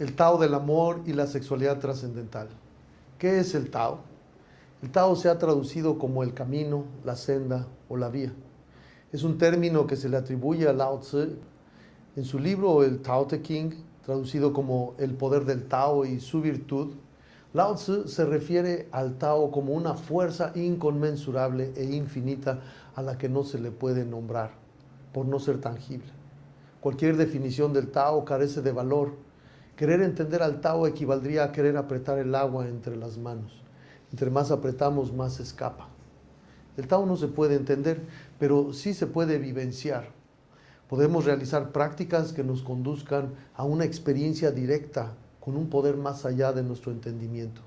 el Tao del amor y la sexualidad trascendental. ¿Qué es el Tao? El Tao se ha traducido como el camino, la senda o la vía. Es un término que se le atribuye a Lao Tzu en su libro el Tao Te Ching, traducido como el poder del Tao y su virtud. Lao Tzu se refiere al Tao como una fuerza inconmensurable e infinita a la que no se le puede nombrar, por no ser tangible. Cualquier definición del Tao carece de valor. Querer entender al Tao equivaldría a querer apretar el agua entre las manos. Entre más apretamos, más escapa. El Tao no se puede entender, pero sí se puede vivenciar. Podemos realizar prácticas que nos conduzcan a una experiencia directa con un poder más allá de nuestro entendimiento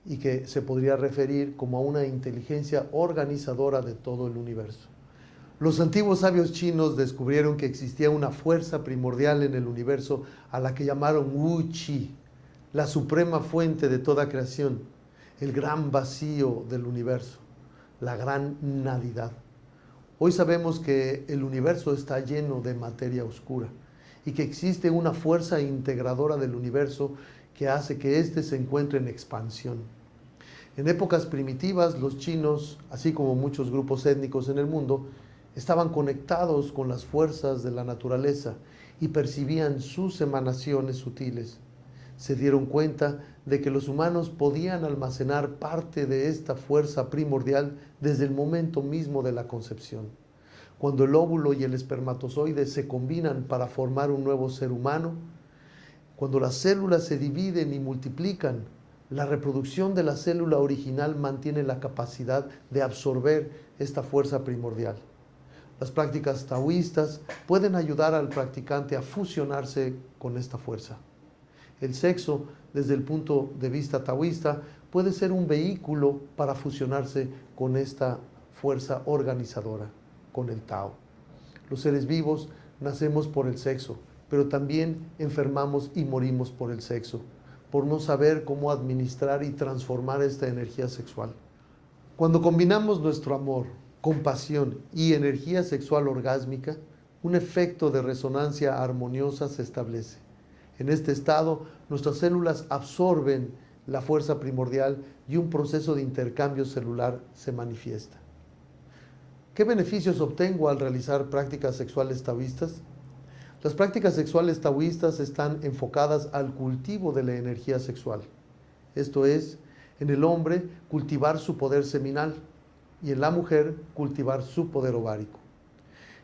y que se podría referir como a una inteligencia organizadora de todo el universo. Los antiguos sabios chinos descubrieron que existía una fuerza primordial en el universo a la que llamaron Wu Qi, la suprema fuente de toda creación, el gran vacío del universo, la gran nadidad. Hoy sabemos que el universo está lleno de materia oscura y que existe una fuerza integradora del universo que hace que éste se encuentre en expansión. En épocas primitivas, los chinos, así como muchos grupos étnicos en el mundo, estaban conectados con las fuerzas de la naturaleza y percibían sus emanaciones sutiles. Se dieron cuenta de que los humanos podían almacenar parte de esta fuerza primordial desde el momento mismo de la concepción. Cuando el óvulo y el espermatozoide se combinan para formar un nuevo ser humano, cuando las células se dividen y multiplican, la reproducción de la célula original mantiene la capacidad de absorber esta fuerza primordial. Las prácticas taoístas pueden ayudar al practicante a fusionarse con esta fuerza. El sexo, desde el punto de vista taoísta, puede ser un vehículo para fusionarse con esta fuerza organizadora, con el Tao. Los seres vivos nacemos por el sexo, pero también enfermamos y morimos por el sexo, por no saber cómo administrar y transformar esta energía sexual. Cuando combinamos nuestro amor, compasión y energía sexual orgásmica, un efecto de resonancia armoniosa se establece. En este estado, nuestras células absorben la fuerza primordial y un proceso de intercambio celular se manifiesta. ¿Qué beneficios obtengo al realizar prácticas sexuales taoístas? Las prácticas sexuales taoístas están enfocadas al cultivo de la energía sexual. Esto es, en el hombre cultivar su poder seminal y en la mujer cultivar su poder ovárico.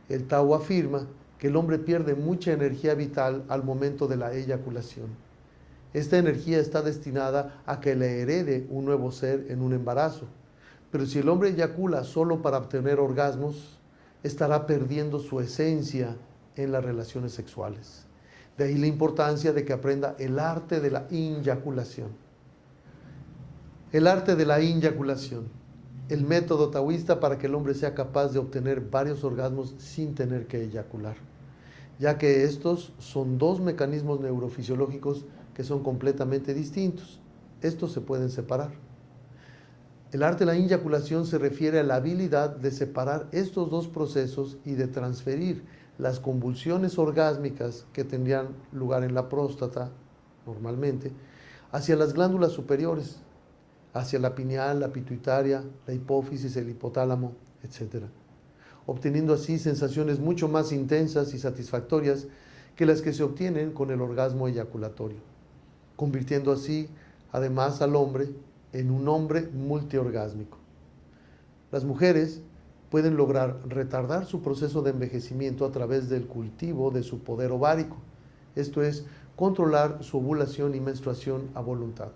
El Tao afirma que el hombre pierde mucha energía vital al momento de la eyaculación. Esta energía está destinada a que le herede un nuevo ser en un embarazo. Pero si el hombre eyacula solo para obtener orgasmos, estará perdiendo su esencia en las relaciones sexuales. De ahí la importancia de que aprenda el arte de la inyaculación. El arte de la inyaculación, el método taoísta para que el hombre sea capaz de obtener varios orgasmos sin tener que eyacular, ya que estos son dos mecanismos neurofisiológicos que son completamente distintos. Estos se pueden separar. El arte de la inyaculación se refiere a la habilidad de separar estos dos procesos y de transferir las convulsiones orgásmicas que tendrían lugar en la próstata, normalmente, hacia las glándulas superiores, hacia la pineal, la pituitaria, la hipófisis, el hipotálamo, etc. Obteniendo así sensaciones mucho más intensas y satisfactorias que las que se obtienen con el orgasmo eyaculatorio, convirtiendo así, además, al hombre en un hombre multiorgásmico. Las mujeres pueden lograr retardar su proceso de envejecimiento a través del cultivo de su poder ovárico, esto es, controlar su ovulación y menstruación a voluntad.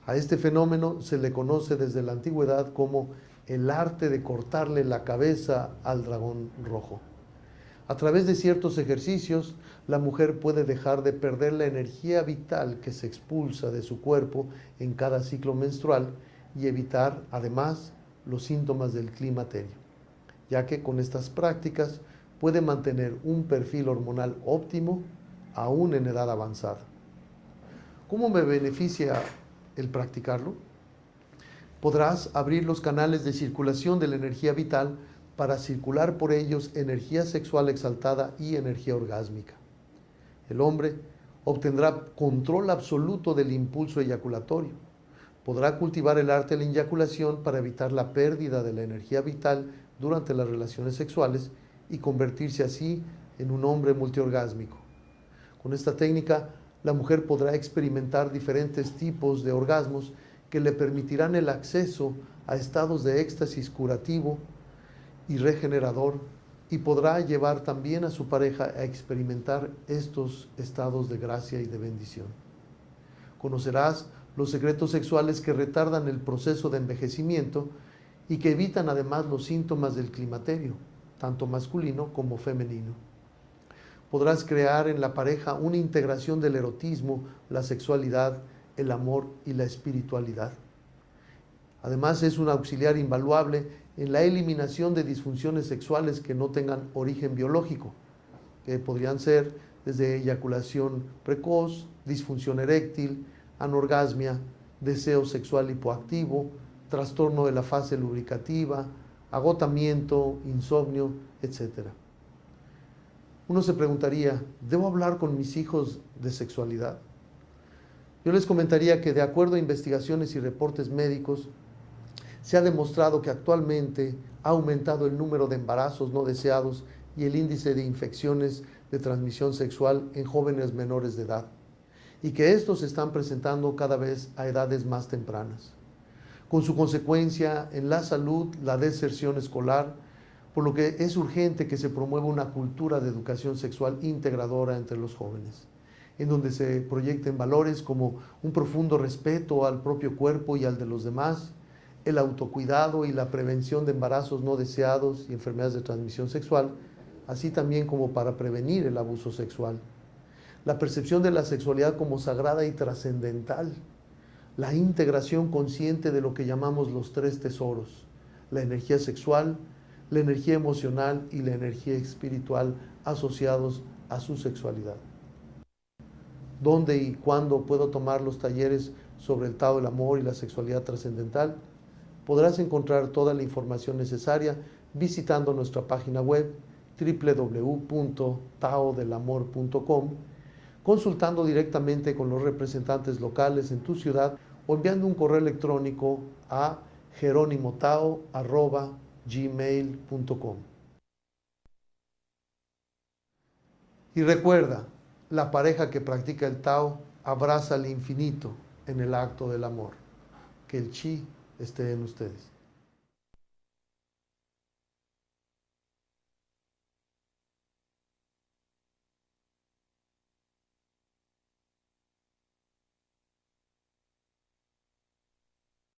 A este fenómeno se le conoce desde la antigüedad como el arte de cortarle la cabeza al dragón rojo. A través de ciertos ejercicios, la mujer puede dejar de perder la energía vital que se expulsa de su cuerpo en cada ciclo menstrual y evitar, además, los síntomas del climaterio, ya que con estas prácticas puede mantener un perfil hormonal óptimo aún en edad avanzada. ¿Cómo me beneficia el practicarlo? Podrás abrir los canales de circulación de la energía vital para circular por ellos energía sexual exaltada y energía orgásmica. El hombre obtendrá control absoluto del impulso eyaculatorio. Podrá cultivar el arte de la eyaculación para evitar la pérdida de la energía vital durante las relaciones sexuales y convertirse así en un hombre multiorgásmico. Con esta técnica, la mujer podrá experimentar diferentes tipos de orgasmos que le permitirán el acceso a estados de éxtasis curativo y regenerador, y podrá llevar también a su pareja a experimentar estos estados de gracia y de bendición. Conocerás los secretos sexuales que retardan el proceso de envejecimiento y que evitan además los síntomas del climaterio, tanto masculino como femenino. Podrás crear en la pareja una integración del erotismo, la sexualidad, el amor y la espiritualidad. Además, es un auxiliar invaluable en la eliminación de disfunciones sexuales que no tengan origen biológico, que podrían ser desde eyaculación precoz, disfunción eréctil, anorgasmia, deseo sexual hipoactivo, trastorno de la fase lubricativa, agotamiento, insomnio, etc. Uno se preguntaría, ¿debo hablar con mis hijos de sexualidad? Yo les comentaría que de acuerdo a investigaciones y reportes médicos, se ha demostrado que actualmente ha aumentado el número de embarazos no deseados y el índice de infecciones de transmisión sexual en jóvenes menores de edad, y que estos se están presentando cada vez a edades más tempranas. Con su consecuencia en la salud, la deserción escolar, por lo que es urgente que se promueva una cultura de educación sexual integradora entre los jóvenes, en donde se proyecten valores como un profundo respeto al propio cuerpo y al de los demás, el autocuidado y la prevención de embarazos no deseados y enfermedades de transmisión sexual, así también como para prevenir el abuso sexual. La percepción de la sexualidad como sagrada y trascendental, la integración consciente de lo que llamamos los tres tesoros, la energía sexual, la energía emocional y la energía espiritual asociados a su sexualidad. ¿Dónde y cuándo puedo tomar los talleres sobre el Tao del amor y la sexualidad trascendental? Podrás encontrar toda la información necesaria visitando nuestra página web www.taodelamor.com, consultando directamente con los representantes locales en tu ciudad o enviando un correo electrónico a jeronimotao@gmail.com. Y recuerda, la pareja que practica el Tao abraza al infinito en el acto del amor. Que el chi esté en ustedes.